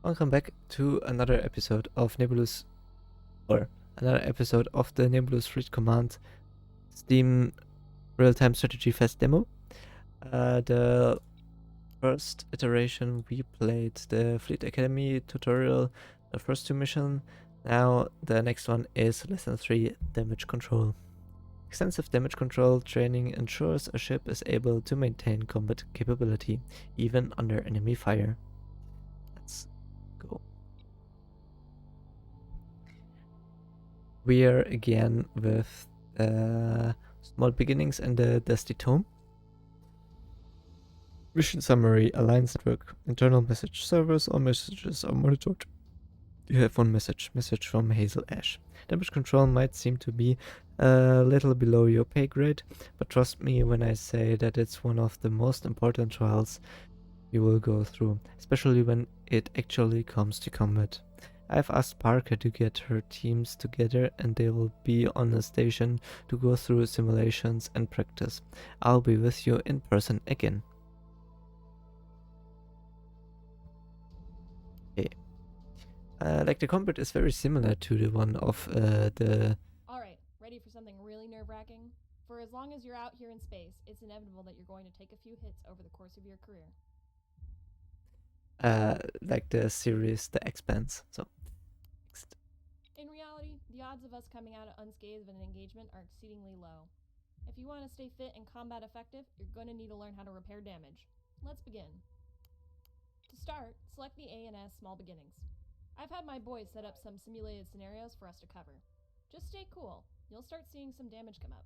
Welcome back to another episode of Nebulous, or another episode of the Nebulous Fleet Command Steam Real-Time Strategy Fest demo. The first iteration we played the Fleet Academy tutorial, the first two missions. Now the next one is Lesson 3, Damage Control. Extensive damage control training ensures a ship is able to maintain combat capability, even under enemy fire. Let's go. We are again with Small Beginnings and the Dusty Tome. Mission summary, Alliance Network, internal message, servers, all messages are monitored. You have one message from Hazel Ash. Damage control might seem to be a little below your pay grade, but trust me when I say that it's one of the most important trials you will go through, especially when it actually comes to combat. I've asked Parker to get her teams together and they will be on a station to go through simulations and practice. I'll be with you in person again. Okay. Like the combat is very similar to the one of the... Alright, ready for something really nerve-wracking? For as long as you're out here in space, it's inevitable that you're going to take a few hits over the course of your career. like the series The Expanse. So, next. In reality, the odds of us coming out unscathed of an engagement are exceedingly low. If you want to stay fit and combat effective, you're going to need to learn how to repair damage. Let's begin. To start, select the A and S Small Beginnings. I've had my boys set up some simulated scenarios for us to cover. Just stay cool. You'll start seeing some damage come up.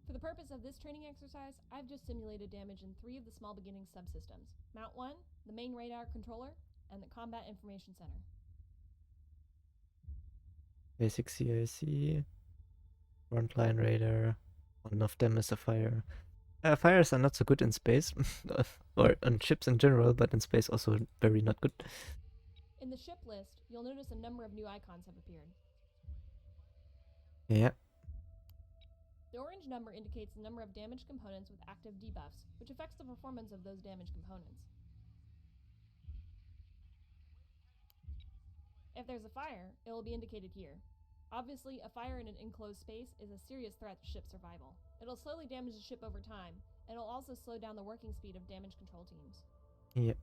For the purpose of this training exercise, I've just simulated damage in 3 of the Small Beginnings subsystems. Mount 1, the main radar controller, and the Combat Information Center. Basic CIC, frontline radar, one of them is a fire. Fires are not so good in space, or on ships in general, but in space also very not good. In the ship list, you'll notice a number of new icons have appeared. Yeah. The orange number indicates the number of damaged components with active debuffs, which affects the performance of those damaged components. If there's a fire, it will be indicated here. Obviously, a fire in an enclosed space is a serious threat to ship survival. It'll slowly damage the ship over time, and it'll also slow down the working speed of damage control teams. Yeah.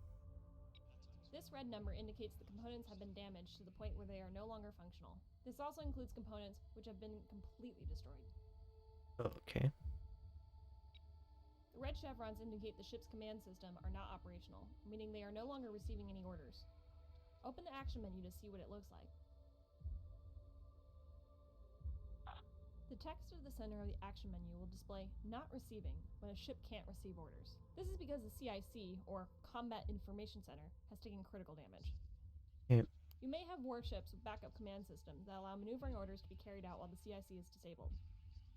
This red number indicates the components have been damaged to the point where they are no longer functional. This also includes components which have been completely destroyed. Okay. The red chevrons indicate the ship's command system are not operational, meaning they are no longer receiving any orders. Open the action menu to see what it looks like. The text at the center of the action menu will display "Not Receiving" when a ship can't receive orders. This is because the CIC, or Combat Information Center, has taken critical damage. Yeah. You may have warships with backup command systems that allow maneuvering orders to be carried out while the CIC is disabled.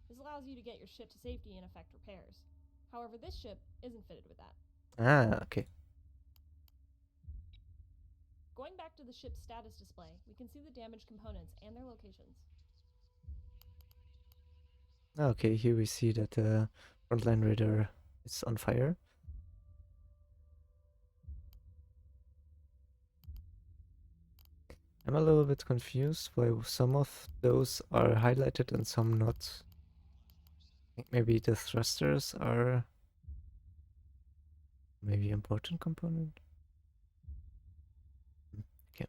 This allows you to get your ship to safety and effect repairs. However, this ship isn't fitted with that. Okay. Going back to the ship's status display, we can see the damaged components and their locations. Okay, here we see that the frontline radar is on fire. I'm a little bit confused why some of those are highlighted and some not. I think maybe the thrusters are maybe important component. Okay.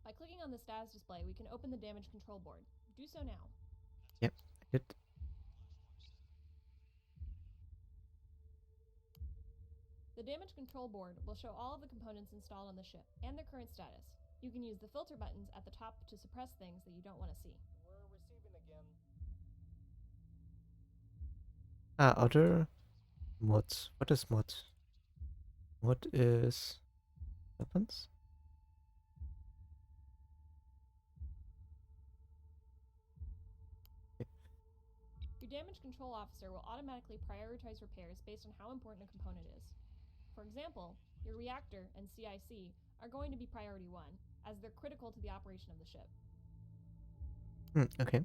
By clicking on the status display, we can open the damage control board. Do so now. Yep, I did. The damage control board will show all of the components installed on the ship and their current status. You can use the filter buttons at the top to suppress things that you don't want to see. We're receiving again. Other mods. What is mod? What is weapons? Your damage control officer will automatically prioritize repairs based on how important a component is. For example, your reactor and CIC are going to be priority 1, as they're critical to the operation of the ship. Okay.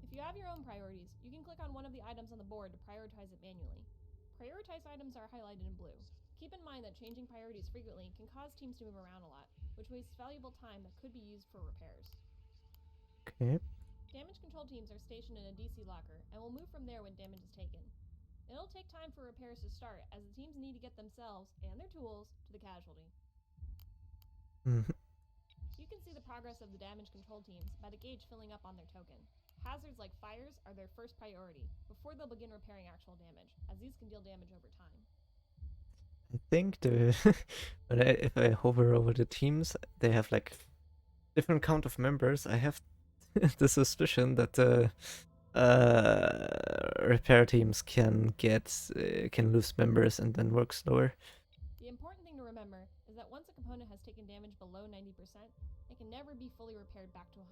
If you have your own priorities, you can click on one of the items on the board to prioritize it manually. Prioritized items are highlighted in blue. Keep in mind that changing priorities frequently can cause teams to move around a lot, which wastes valuable time that could be used for repairs. Okay. Damage control teams are stationed in a DC locker and will move from there when damage is taken. It'll take time for repairs to start, as the teams need to get themselves and their tools to the casualty. Mhm. You can see the progress of the damage control teams by the gauge filling up on their token. Hazards like fires are their first priority, before they'll begin repairing actual damage, as these can deal damage over time. I think if I hover over the teams, they have like different count of members. I have the suspicion that the repair teams can lose members and then work slower. The important thing to remember is that once a component has taken damage below 90%, it can never be fully repaired back to 100%.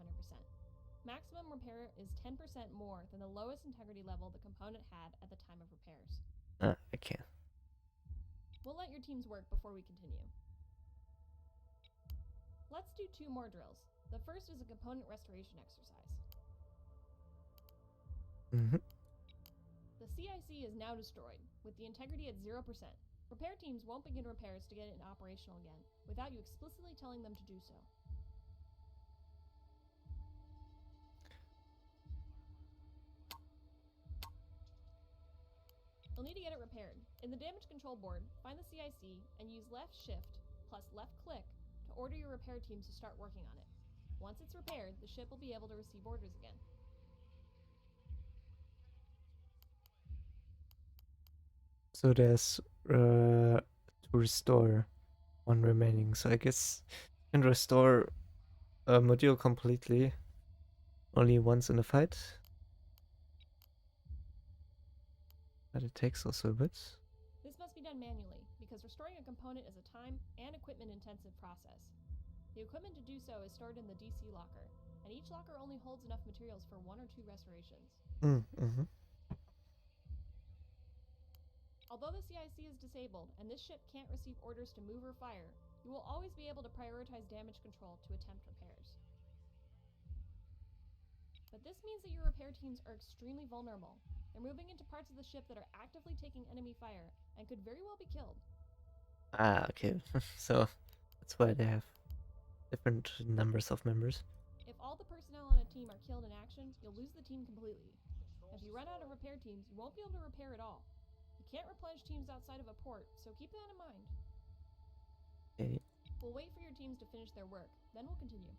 Maximum repair is 10% more than the lowest integrity level the component had at the time of repairs. I can't. We'll let your teams work before we continue. Let's do 2 more drills. The first is a component restoration exercise. Mm-hmm. The CIC is now destroyed, with the integrity at 0%. Repair teams won't begin repairs to get it operational again, without you explicitly telling them to do so. You'll need to get it repaired. In the damage control board, find the CIC and use left shift plus left click to order your repair teams to start working on it. Once it's repaired, the ship will be able to receive orders again. So there's to restore 1 remaining. So I guess you can restore a module completely only once in a fight. But it takes also a bit. This must be done manually, because restoring a component is a time and equipment intensive process. The equipment to do so is stored in the DC locker, and each locker only holds enough materials for 1 or 2 restorations. Mm-hmm. Although the CIC is disabled and this ship can't receive orders to move or fire, you will always be able to prioritize damage control to attempt repairs. But this means that your repair teams are extremely vulnerable. They're moving into parts of the ship that are actively taking enemy fire and could very well be killed. Ah, okay. So that's why they have different numbers of members. If all the personnel on a team are killed in action, you'll lose the team completely. If you run out of repair teams, you won't be able to repair at all. You can't replenish teams outside of a port, so keep that in mind. Okay. We'll wait for your teams to finish their work, then we'll continue.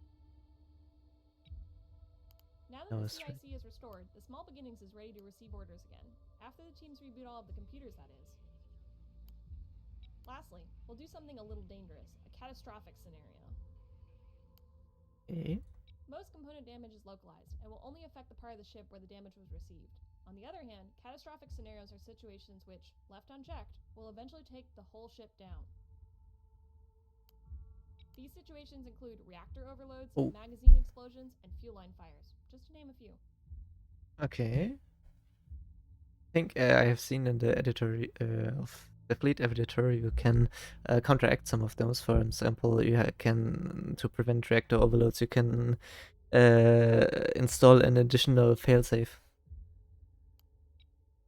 Now that the CIC is restored, the Small Beginnings is ready to receive orders again, after the teams reboot all of the computers, that is. Lastly, we'll do something a little dangerous, a catastrophic scenario. Okay. Most component damage is localized, and will only affect the part of the ship where the damage was received. On the other hand, catastrophic scenarios are situations which, left unchecked, will eventually take the whole ship down. These situations include reactor overloads, magazine explosions, and fuel line fires, just to name a few. Okay. I think I have seen in the editor of the fleet editor you can counteract some of those. For example, you can, to prevent reactor overloads, you can install an additional failsafe.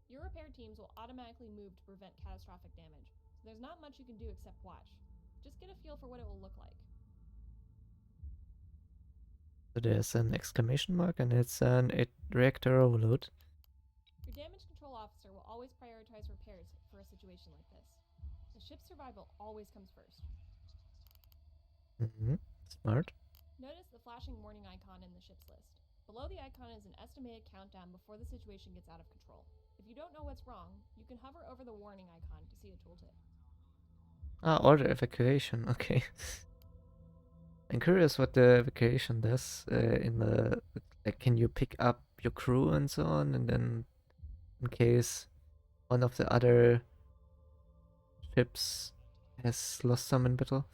Your repair teams will automatically move to prevent catastrophic damage, so there's not much you can do except watch. Just get a feel for what it will look like. So there's an exclamation mark and it's an reactor overload. Your damage control officer will always prioritize repairs for a situation like this. The ship's survival always comes first. Mm-hmm. Smart. Notice the flashing warning icon in the ship's list. Below the icon is an estimated countdown before the situation gets out of control. If you don't know what's wrong, you can hover over the warning icon to see a tooltip. Ah, order evacuation. Okay. I'm curious what the evacuation does in the... Like, can you pick up your crew and so on, and then in case one of the other ships has lost some in battle?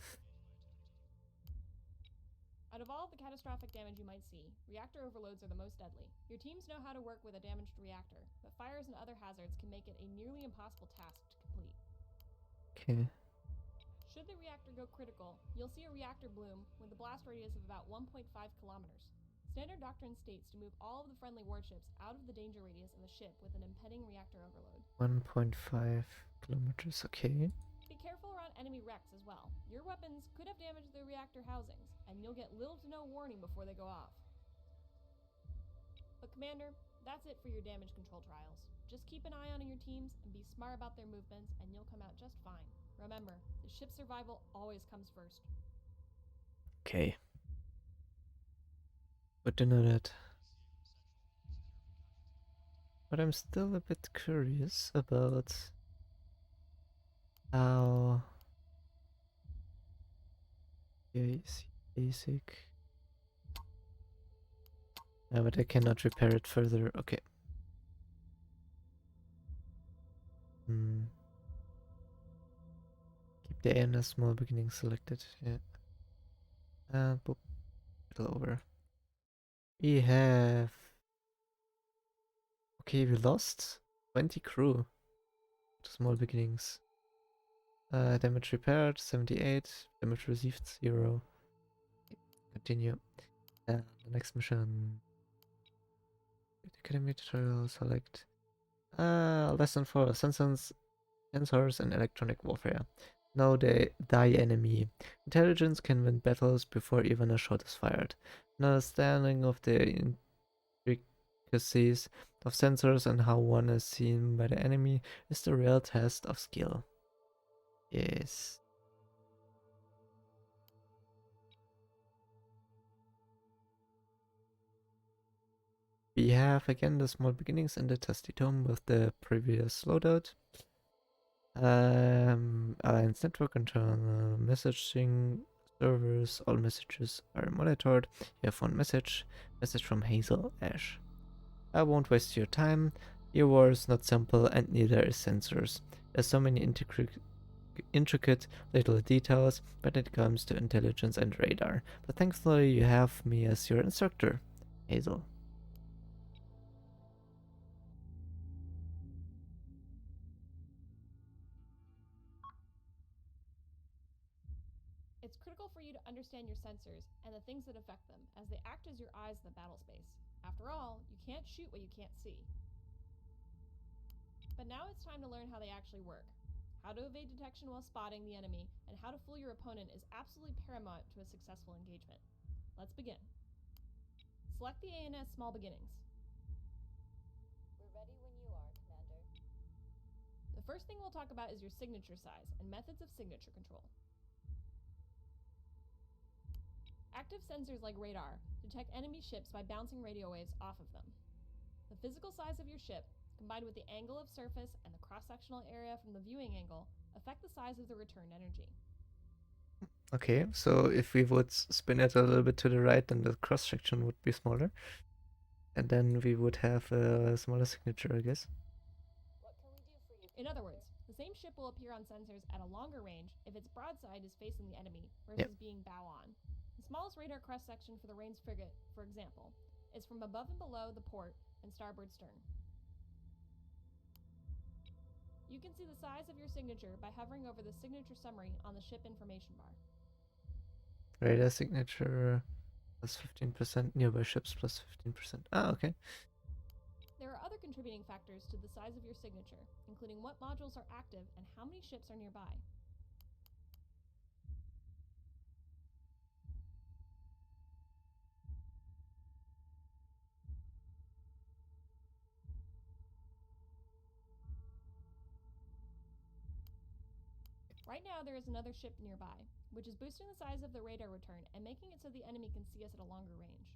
Out of all of the catastrophic damage you might see, reactor overloads are the most deadly. Your teams know how to work with a damaged reactor, but fires and other hazards can make it a nearly impossible task to complete. Okay. Should the reactor go critical, you'll see a reactor bloom with a blast radius of about 1.5 kilometers. Standard doctrine states to move all of the friendly warships out of the danger radius of a ship with an impending reactor overload. 1.5 kilometers, okay. Be careful around enemy wrecks as well. Your weapons could have damaged the reactor housings, and you'll get little to no warning before they go off. But Commander, that's it for your damage control trials. Just keep an eye on your teams and be smart about their movements, and you'll come out just fine. Remember, the ship's survival always comes first. Okay. Good to know that. But I'm still a bit curious about how... basic. Yeah, but I cannot repair it further. Okay. Keep the ANS small beginning selected. Yeah. Boop. Little over. We have... Okay, we lost 20 crew to small beginnings. Damage repaired 78. Damage received 0. Continue. The next mission. Academy tutorial select. Lesson 4 sensors and electronic warfare. Know the die enemy. Intelligence can win battles before even a shot is fired. An understanding of the intricacies of sensors and how one is seen by the enemy is the real test of skill. Yes. We have again the small beginnings and the testy tome with the previous loadout. Alliance network internal messaging servers. All messages are monitored. You have one message from Hazel Ash. I won't waste your time. Your war is not simple and neither is sensors. There's so many intricate little details when it comes to intelligence and radar. But thankfully you have me as your instructor, Hazel. It's critical for you to understand your sensors and the things that affect them, as they act as your eyes in the battle space. After all, you can't shoot what you can't see. But now it's time to learn how they actually work. How to evade detection while spotting the enemy, and how to fool your opponent is absolutely paramount to a successful engagement. Let's begin. Select the ANS small beginnings. We're ready when you are, Commander. The first thing we'll talk about is your signature size and methods of signature control. Active sensors like radar detect enemy ships by bouncing radio waves off of them. The physical size of your ship, combined with the angle of surface and the cross-sectional area from the viewing angle, affect the size of the returned energy. Okay, so if we would spin it a little bit to the right, then the cross-section would be smaller. And then we would have a smaller signature, I guess. What can we do for you? In other words, the same ship will appear on sensors at a longer range if its broadside is facing the enemy versus being bow on. The smallest radar cross-section for the Rain's frigate, for example, is from above and below the port and starboard stern. You can see the size of your signature by hovering over the signature summary on the ship information bar. Radar signature plus 15%, nearby ships plus 15%. Ah, okay. There are other contributing factors to the size of your signature, including what modules are active and how many ships are nearby. Right now there is another ship nearby, which is boosting the size of the radar return and making it so the enemy can see us at a longer range.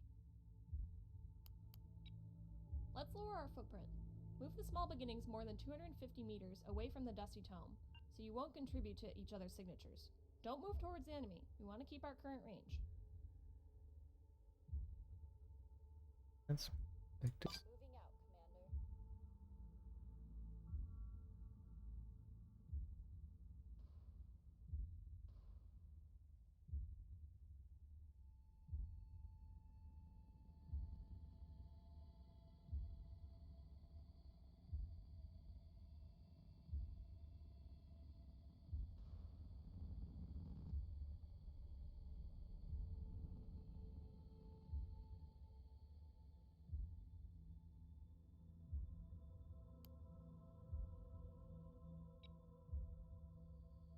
Let's lower our footprint. Move the small beginnings more than 250 meters away from the dusty tome, so you won't contribute to each other's signatures. Don't move towards the enemy. We want to keep our current range. That's like this. Moving out, Commander.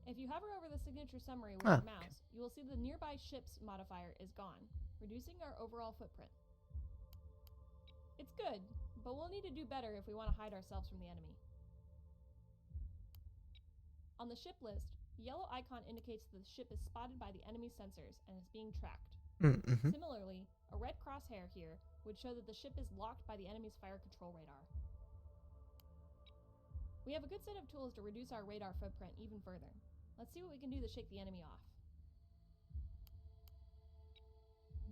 If you hover over the signature summary with Ah, your mouse, you will see the nearby ships modifier is gone, reducing our overall footprint. It's good, but we'll need to do better if we want to hide ourselves from the enemy. On the ship list, the yellow icon indicates that the ship is spotted by the enemy's sensors and is being tracked. Mm-hmm. Similarly, a red crosshair here would show that the ship is locked by the enemy's fire control radar. We have a good set of tools to reduce our radar footprint even further. Let's see what we can do to shake the enemy off.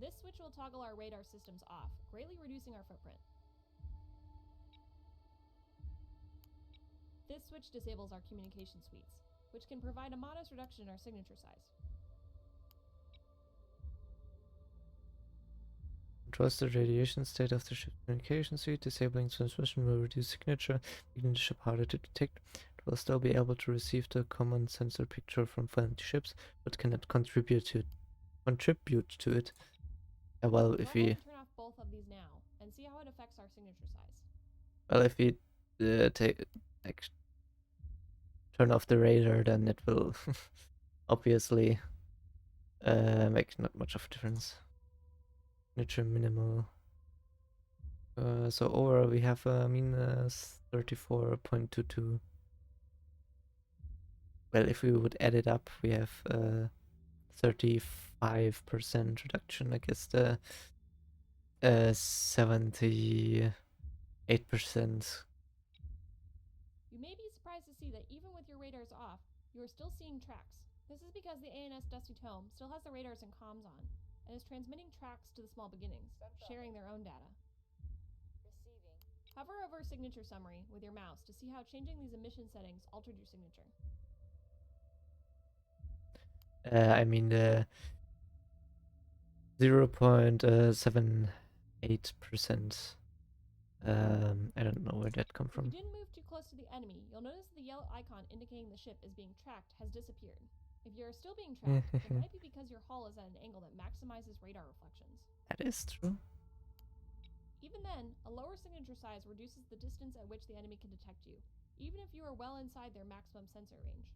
This switch will toggle our radar systems off, greatly reducing our footprint. This switch disables our communication suites, which can provide a modest reduction in our signature size. Controls the radiation state of the ship's communication suite. Disabling transmission will reduce signature, making the ship harder to detect. It will still be able to receive the command sensor picture from friendly ships, but cannot contribute to it. Well, if we turn off both of these now and see how it affects our signature size. well, if we turn off the radar, then it will obviously make not much of a difference. Signature minimal. So overall we have minus 34.22. Well, if we would add it up, we have 35% reduction against the 78%. You may be surprised to see that even with your radars off, you are still seeing tracks. This is because the ANS Dusty Tome still has the radars and comms on, and is transmitting tracks to the small beginnings, sharing their own data. Receiving. Hover over Signature Summary with your mouse to see how changing these emission settings altered your signature. I mean the 0.78%. I don't know where that come from. If you didn't move too close to the enemy, you'll notice the yellow icon indicating the ship is being tracked has disappeared. If you are still being tracked, it might be because your hull is at an angle that maximizes radar reflections. That is true. Even then, a lower signature size reduces the distance at which the enemy can detect you, even if you are well inside their maximum sensor range.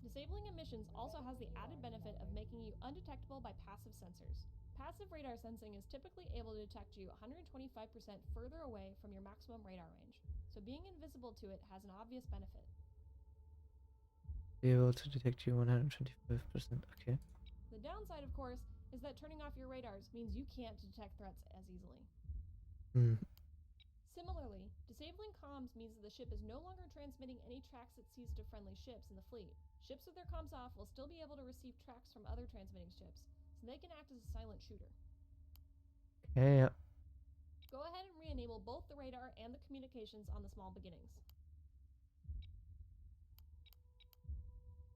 Disabling emissions also has the added benefit of making you undetectable by passive sensors. Passive radar sensing is typically able to detect you 125% further away from your maximum radar range, so being invisible to it has an obvious benefit. Be able to detect you 125%, okay. The downside, of course, is that turning off your radars means you can't detect threats as easily. Similarly, disabling comms means that the ship is no longer transmitting any tracks it sees to friendly ships in the fleet. Ships with their comms off will still be able to receive tracks from other transmitting ships, so they can act as a silent shooter. Okay, yeah. Go ahead and re-enable both the radar and the communications on the small beginnings.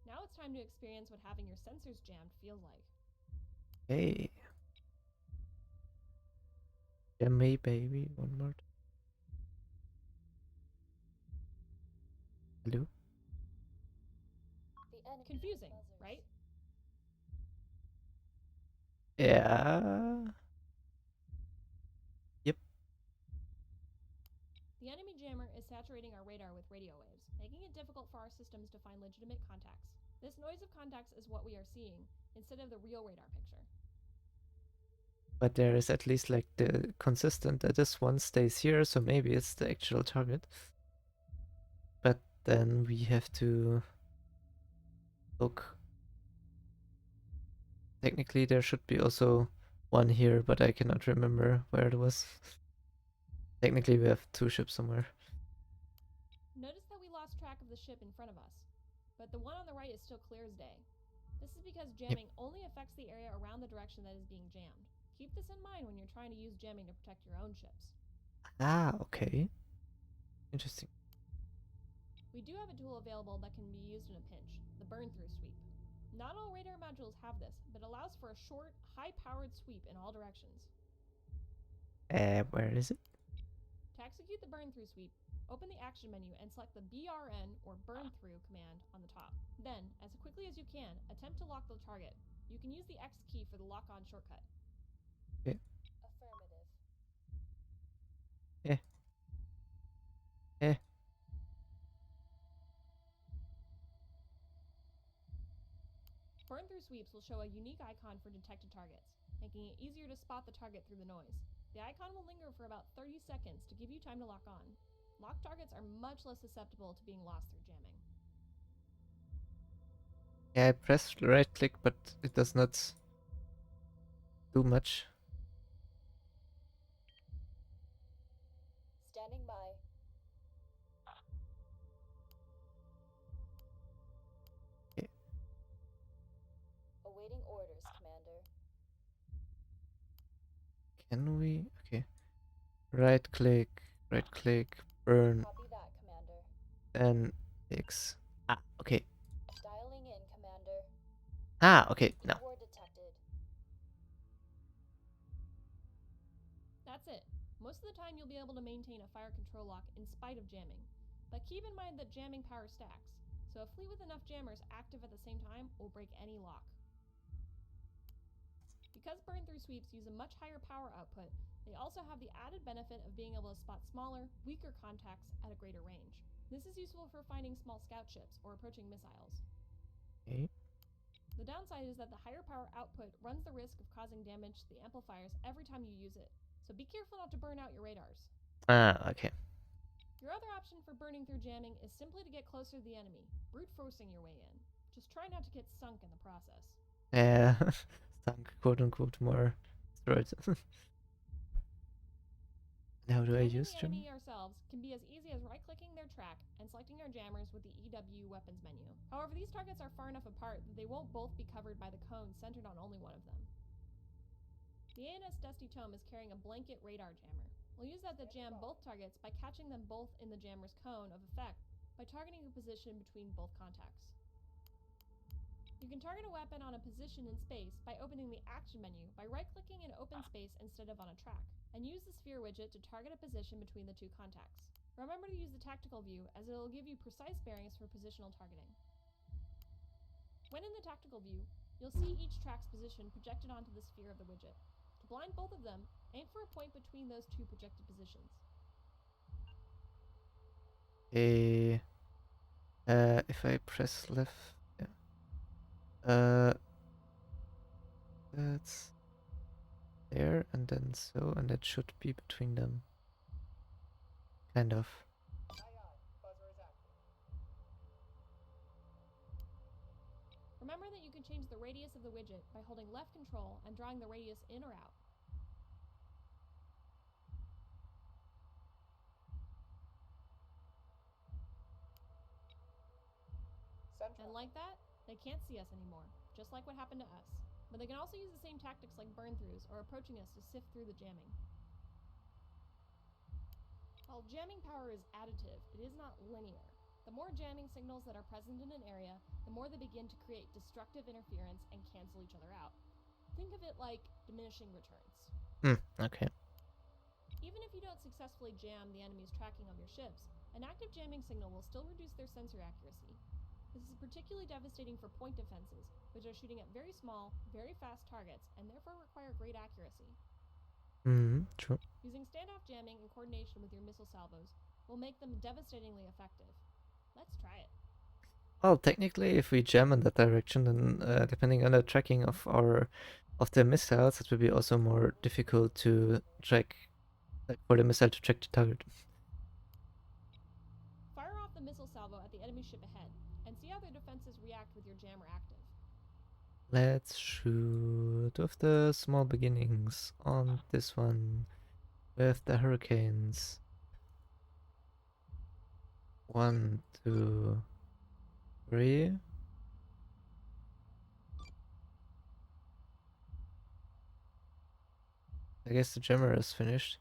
Now it's time to experience what having your sensors jammed feels like. Hey. Jam me, baby, one more time. Hello? Confusing, right? Yeah. Yep. The enemy jammer is saturating our radar with radio waves, making it difficult for our systems to find legitimate contacts. This noise of contacts is what we are seeing, instead of the real radar picture. But there is at least like the consistent that this one stays here, so maybe it's the actual target. But then we have to look. Technically there should be also one here, but I cannot remember where it was. Technically we have two ships somewhere. Notice that we lost track of the ship in front of us, but the one on the right is still clear as day. This is because jamming only affects the area around the direction that is being jammed. Keep this in mind when you're trying to use jamming to protect your own ships. Ah, okay. Interesting. We do have a tool available that can be used in a pinch, the burn-through sweep. Not all radar modules have this, but allows for a short, high-powered sweep in all directions. Where is it? To execute the burn-through sweep, open the action menu and select the BRN or burn-through command on the top. Then, as quickly as you can, attempt to lock the target. You can use the X key for the lock-on shortcut. Okay. Affirmative. Burn through sweeps will show a unique icon for detected targets, making it easier to spot the target through the noise. The icon will linger for about 30 seconds to give you time to lock on. Locked targets are much less susceptible to being lost through jamming. Yeah, I pressed right click, but it does not do much. Standing by. Okay. Awaiting orders, Commander. Can we? Okay. Right click, burn, Copy that, Commander. then X. Ah, okay. Dialing in, Commander. Ah, okay. No. War detected. That's it. Most of the time you'll be able to maintain a fire control lock in spite of jamming. But keep in mind that jamming power stacks, so a fleet with enough jammers active at the same time will break any lock. Because burn-through sweeps use a much higher power output, they also have the added benefit of being able to spot smaller, weaker contacts at a greater range. This is useful for finding small scout ships or approaching missiles. Okay. The downside is that the higher power output runs the risk of causing damage to the amplifiers every time you use it, so be careful not to burn out your radars. Ah, okay. Your other option for burning through jamming is simply to get closer to the enemy, brute forcing your way in. Just try not to get sunk in the process. Yeah, sunk, quote unquote, more throat. How do I Jamming use the jamming? enemy ourselves can be as easy as right-clicking their track and selecting our jammers with the EW weapons menu. However, these targets are far enough apart that they won't both be covered by the cone centered on only one of them. The ANS Dusty Tome is carrying a blanket radar jammer. We'll use that to jam both targets by catching them both in the jammer's cone of effect by targeting a position between both contacts. You can target a weapon on a position in space by opening the Action menu by right-clicking in open space instead of on a track, and use the sphere widget to target a position between the two contacts. Remember to use the tactical view, as it will give you precise bearings for positional targeting. When in the tactical view, you'll see each track's position projected onto the sphere of the widget. To blind both of them, aim for a point between those two projected positions. If I press left, yeah. That's there, and then so, and that should be between them. Kind of. Remember that you can change the radius of the widget by holding left control and drawing the radius in or out. And like that, they can't see us anymore, just like what happened to us. But they can also use the same tactics like burn-throughs or approaching us to sift through the jamming. While jamming power is additive, it is not linear. The more jamming signals that are present in an area, the more they begin to create destructive interference and cancel each other out. Think of it like diminishing returns. Okay. Even if you don't successfully jam the enemy's tracking of your ships, an active jamming signal will still reduce their sensor accuracy. This is particularly devastating for point defenses, which are shooting at very small, very fast targets and therefore require great accuracy. True. Using standoff jamming in coordination with your missile salvos will make them devastatingly effective. Let's try it. Well, technically, if we jam in that direction, then depending on the tracking of the missiles, it will be also more difficult to track, like for the missile to track the target. Fire off the missile salvo at the enemy ship ahead, and see how their defenses react with your jammer active. Let's shoot with the small beginnings on this one with the hurricanes. 1, 2, 3. I guess the jammer is finished.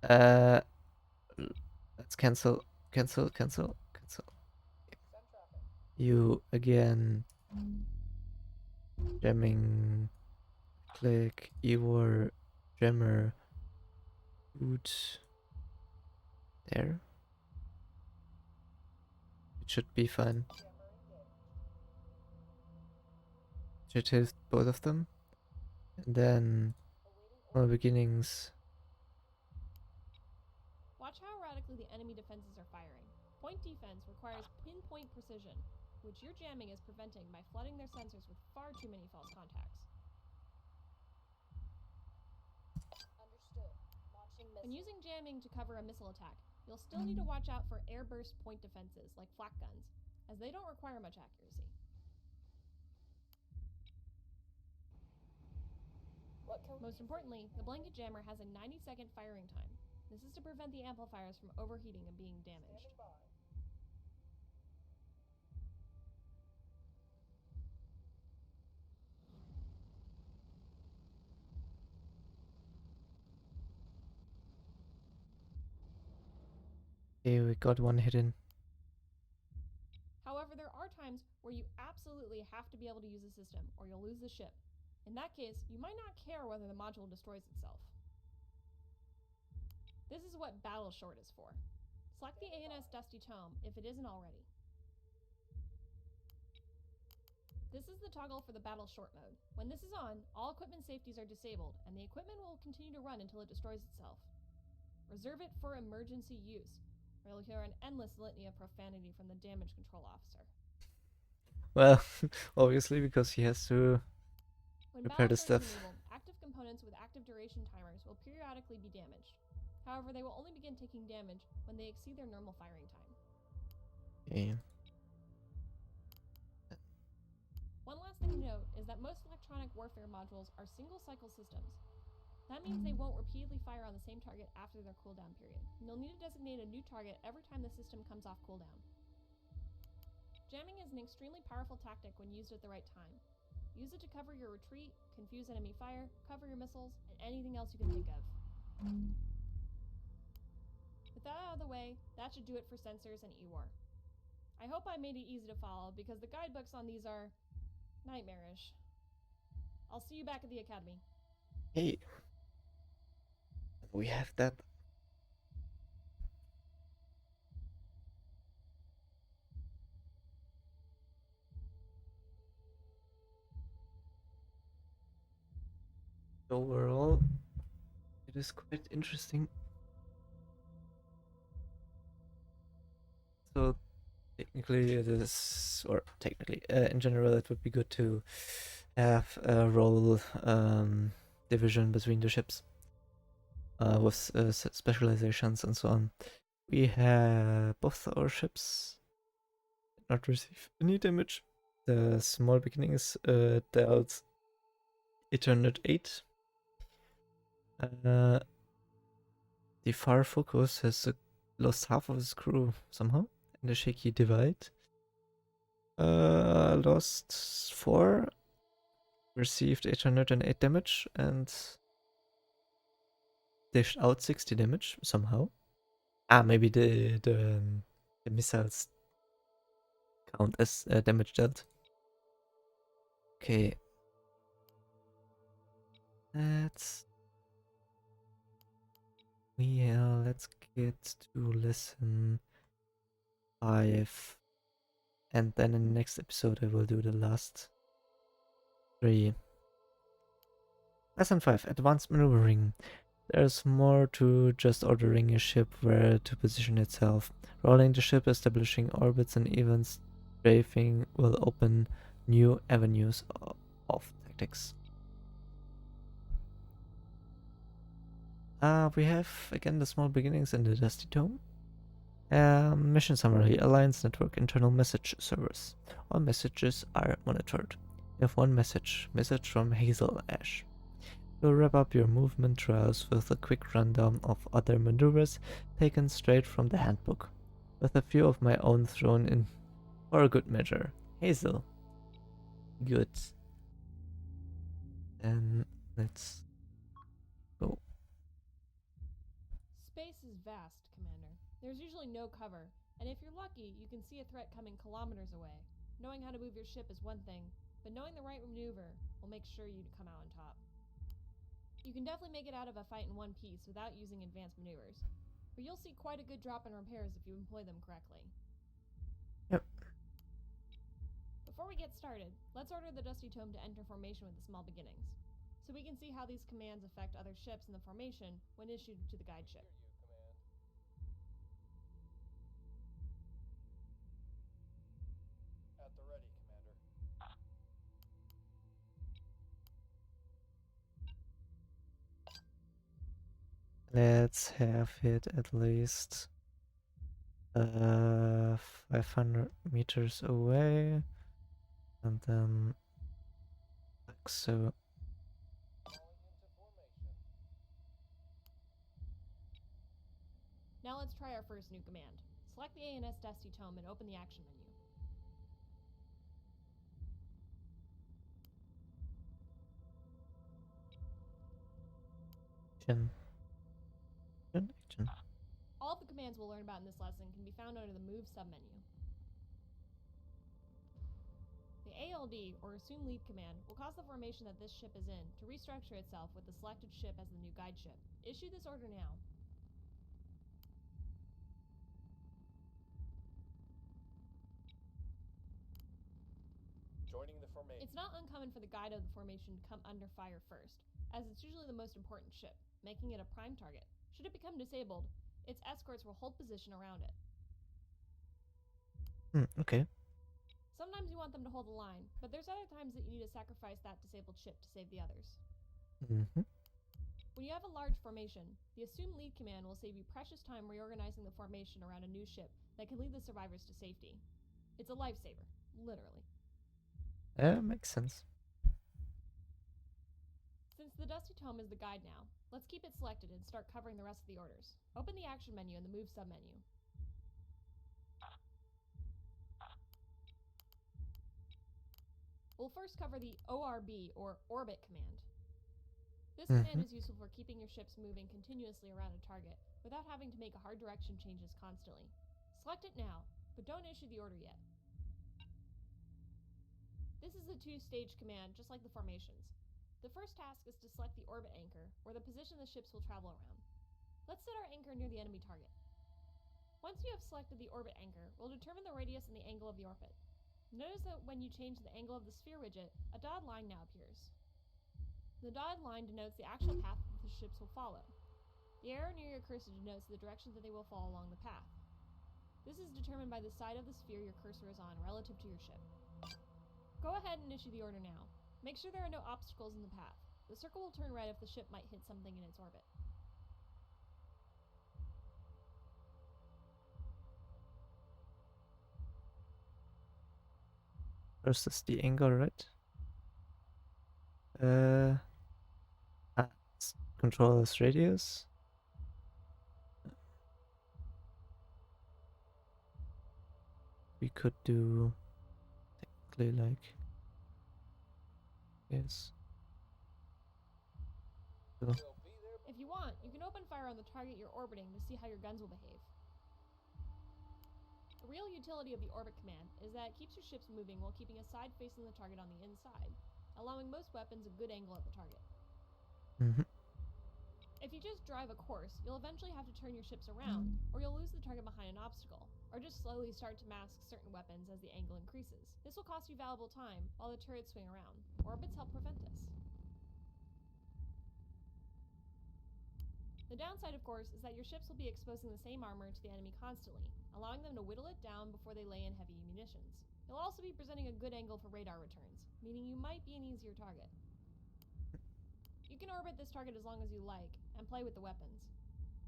Let's cancel. You again. Jamming. Click. Ewar. Jammer. Boot. There. It should be fine. Should hit both of them. And then more beginnings. Watch how erratically the enemy defenses are firing. Point defense requires pinpoint precision. which your jamming is preventing by flooding their sensors with far too many false contacts. Understood. Launching missile. When using jamming to cover a missile attack, you'll still need to watch out for airburst point defenses like flak guns, as they don't require much accuracy. What can we Most do for you, importantly, the Commander? blanket jammer has a 90-second firing time. This is to prevent the amplifiers from overheating and being damaged. Standing by. Okay, we got one hidden. However, there are times where you absolutely have to be able to use the system, or you'll lose the ship. In that case, you might not care whether the module destroys itself. This is what Battle Short is for. Select the ANS Dusty Tome if it isn't already. This is the toggle for the Battle Short mode. When this is on, all equipment safeties are disabled, and the equipment will continue to run until it destroys itself. Reserve it for emergency use, or you'll hear an endless litany of profanity from the damage control officer. Well, obviously, because he has to When repair the Battle Short is stuff. enabled, active components with active duration timers will periodically be damaged. However, they will only begin taking damage when they exceed their normal firing time. Okay. One last thing to note is that most electronic warfare modules are single-cycle systems. That means they won't repeatedly fire on the same target after their cooldown period, and you'll need to designate a new target every time the system comes off cooldown. Jamming is an extremely powerful tactic when used at the right time. Use it to cover your retreat, confuse enemy fire, cover your missiles, and anything else you can think of. With that out of the way, that should do it for sensors and E-War. I hope I made it easy to follow, because the guidebooks on these are nightmarish. I'll see you back at the academy. Hey. We have that. Overall, it is quite interesting. So technically it is, or technically, in general, it would be good to have a role division between the ships with specializations and so on. We have both our ships did not receive any damage. The small beginnings dealt 808. The far focus has lost half of his crew somehow in the shaky divide. Lost 4, received 808 damage, and dished out 60 damage somehow. Maybe the missiles count as damage dealt. Okay. Let's get to lesson 5. And then in the next episode I will do the last 3. Lesson 5, Advanced Maneuvering. There's more to just ordering a ship where to position itself. Rolling the ship, establishing orbits, and even strafing will open new avenues of tactics. We have again the small beginnings in the Dusty Tome. Mission summary: Alliance Network internal message servers. All messages are monitored. You have one message from Hazel Ash. You'll wrap up your movement trials with a quick rundown of other maneuvers taken straight from the handbook, with a few of my own thrown in for a good measure. Hazel. Good. Then let's go. Space is vast, Commander. There's usually no cover, and if you're lucky, you can see a threat coming kilometers away. Knowing how to move your ship is one thing, but knowing the right maneuver will make sure you come out on top. You can definitely make it out of a fight in one piece without using advanced maneuvers, but you'll see quite a good drop in repairs if you employ them correctly. Yep. Before we get started, let's order the Dusty Tome to enter formation with the small beginnings, so we can see how these commands affect other ships in the formation when issued to the guide ship. At the Let's have it at least 500 meters away, and then like so. Now let's try our first new command. Select the ANS Dusty Tome and open the action menu. Action. All of the commands we'll learn about in this lesson can be found under the Move submenu. The ALD, or Assume Lead command, will cause the formation that this ship is in to restructure itself with the selected ship as the new guide ship. Issue this order now. Joining the formation. It's not uncommon for the guide of the formation to come under fire first, as it's usually the most important ship, making it a prime target. Should it become disabled, its escorts will hold position around it. Okay. Sometimes you want them to hold the line, but there's other times that you need to sacrifice that disabled ship to save the others. When you have a large formation, the Assume Lead command will save you precious time reorganizing the formation around a new ship that can lead the survivors to safety. It's a lifesaver, literally. Makes sense. Since the Dusty Tome is the guide now, let's keep it selected and start covering the rest of the orders. Open the action menu and the Move submenu. We'll first cover the ORB, or Orbit command. This command is useful for keeping your ships moving continuously around a target without having to make hard direction changes constantly. Select it now, but don't issue the order yet. This is a two-stage command, just like the formations. The first task is to select the orbit anchor, or the position the ships will travel around. Let's set our anchor near the enemy target. Once you have selected the orbit anchor, we'll determine the radius and the angle of the orbit. Notice that when you change the angle of the sphere widget, a dotted line now appears. The dotted line denotes the actual path that the ships will follow. The arrow near your cursor denotes the direction that they will follow along the path. This is determined by the side of the sphere your cursor is on relative to your ship. Go ahead and issue the order now. Make sure there are no obstacles in the path. The circle will turn red if the ship might hit something in its orbit. First is the angle, right? Controllers radius. We could do technically like yes. So. If you want, you can open fire on the target you're orbiting to see how your guns will behave. The real utility of the orbit command is that it keeps your ships moving while keeping a side facing the target on the inside, allowing most weapons a good angle at the target. If you just drive a course, you'll eventually have to turn your ships around, or you'll lose the target behind an obstacle, or just slowly start to mask certain weapons as the angle increases. This will cost you valuable time while the turrets swing around. Orbits help prevent this. The downside, of course, is that your ships will be exposing the same armor to the enemy constantly, allowing them to whittle it down before they lay in heavy munitions. You'll also be presenting a good angle for radar returns, meaning you might be an easier target. You can orbit this target as long as you like, and play with the weapons.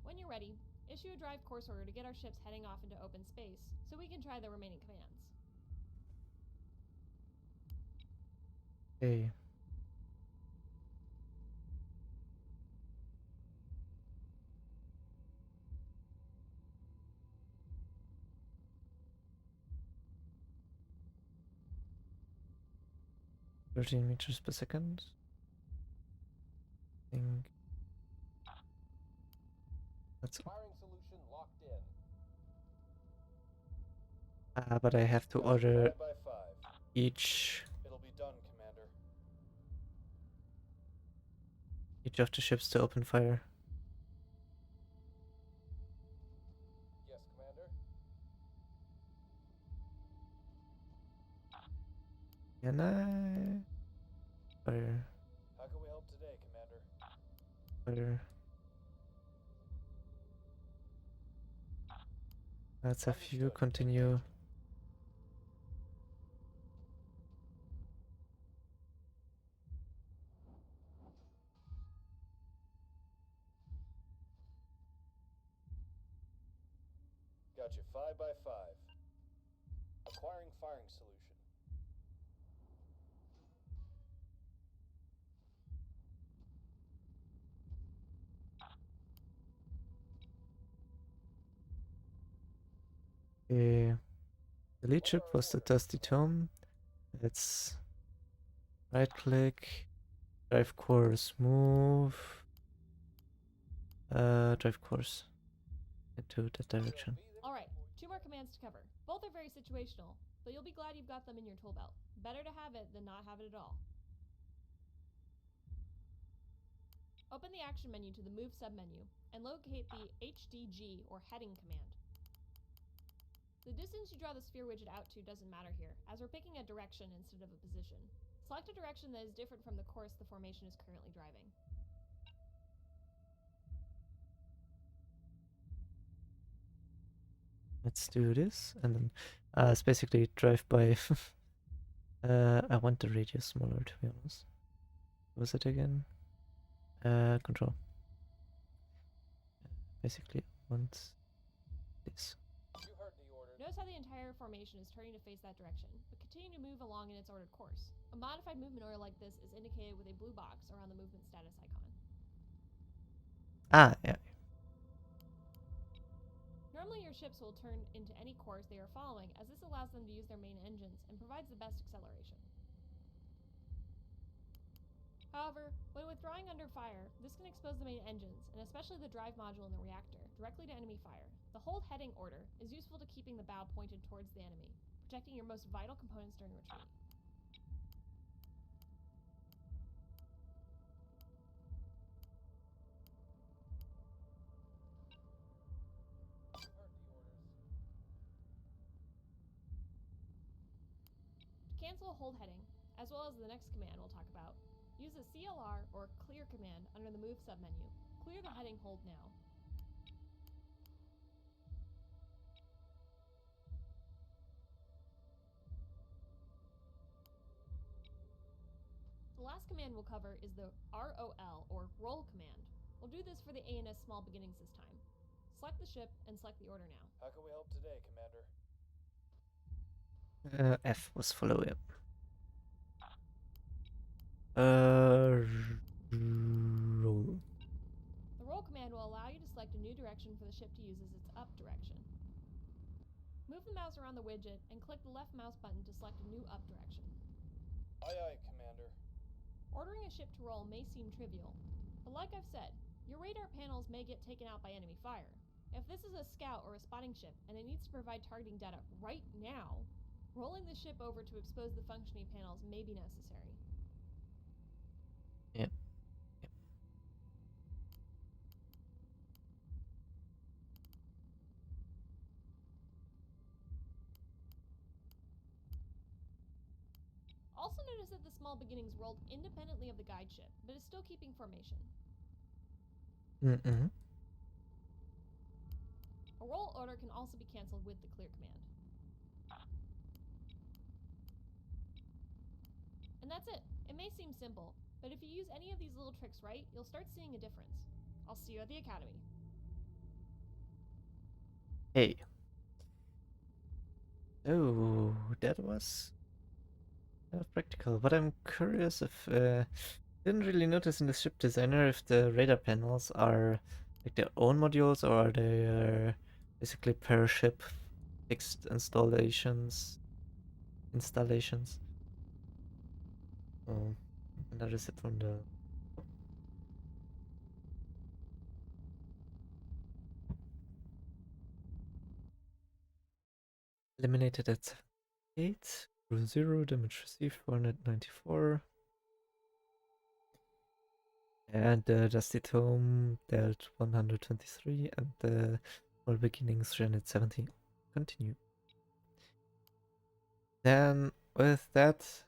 When you're ready, issue a drive course order to get our ships heading off into open space, so we can try the remaining commands. Okay. meters per second. I think that's Firing solution locked in. but I have to order 5 by 5. each It'll be done, Commander. of the ships to open fire. Yes, Commander. Can I fire? How can we help today, Commander? Fire. Let's have you Understood. continue. Gotcha. 5 by 5. Acquiring firing solution. Okay. The lead ship was the Dusty Tome. Let's right click, drive course, move, drive course into that direction. Alright, 2 more commands to cover. Both are very situational, but you'll be glad you've got them in your tool belt. Better to have it than not have it at all. Open the action menu to the Move submenu and locate the HDG or heading command. The distance you draw the sphere widget out to doesn't matter here, as we're picking a direction instead of a position. Select a direction that is different from the course the formation is currently driving. Let's do this, and then it's basically drive by. I want the radius smaller, to be honest. What was it again? Control. Basically, I want this. You heard the order. Notice how the entire formation is turning to face that direction, but continue to move along in its ordered course. A modified movement order like this is indicated with a blue box around the movement status icon. Ah, yeah. Normally your ships will turn into any course they are following, as this allows them to use their main engines and provides the best acceleration. However, when withdrawing under fire, this can expose the main engines, and especially the drive module and the reactor, directly to enemy fire. The hold heading order is useful to keeping the bow pointed towards the enemy, protecting your most vital components during retreat. You heard the orders. To cancel a hold heading, as well as the next command we'll talk about, use the CLR or clear command under the Move submenu. Clear the heading hold now. The last command we'll cover is the ROL or roll command. We'll do this for the ANS small beginnings this time. Select the ship and select the order now. How can we help today, Commander? F was follow up. Roll. The roll command will allow you to select a new direction for the ship to use as its up direction. Move the mouse around the widget and click the left mouse button to select a new up direction. Aye, aye, Commander. Ordering a ship to roll may seem trivial, but like I've said, your radar panels may get taken out by enemy fire. If this is a scout or a spotting ship and it needs to provide targeting data right now, rolling the ship over to expose the functioning panels may be necessary. Yep. Also notice that the small beginnings rolled independently of the guide ship, but is still keeping formation. Mm-hmm. A roll order can also be cancelled with the clear command. And that's it. It may seem simple, but if you use any of these little tricks right, you'll start seeing a difference. I'll see you at the academy. Hey. Oh, that was kind of practical, but I'm curious if didn't really notice in the ship designer if the radar panels are like their own modules or are they basically per ship fixed installations. Oh, and that is it from the eliminated at 8, rule 0, damage received 494. And the Dusty Tome dealt 123 and the All Beginnings 370. Continue. Then with that,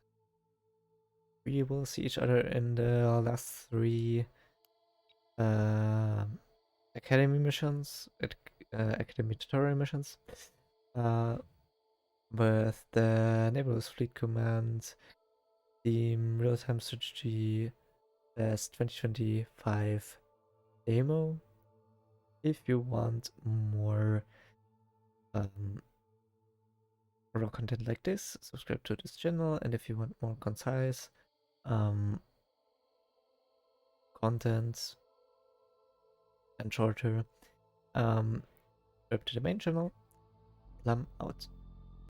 we will see each other in the last 3 Academy missions, Academy tutorial missions, with the Nebulous Fleet Command, Team Real-Time Strategy Best 2025 demo. If you want more raw content like this, subscribe to this channel, and if you want more concise content and shorter, subscribe to the main channel. Plum out.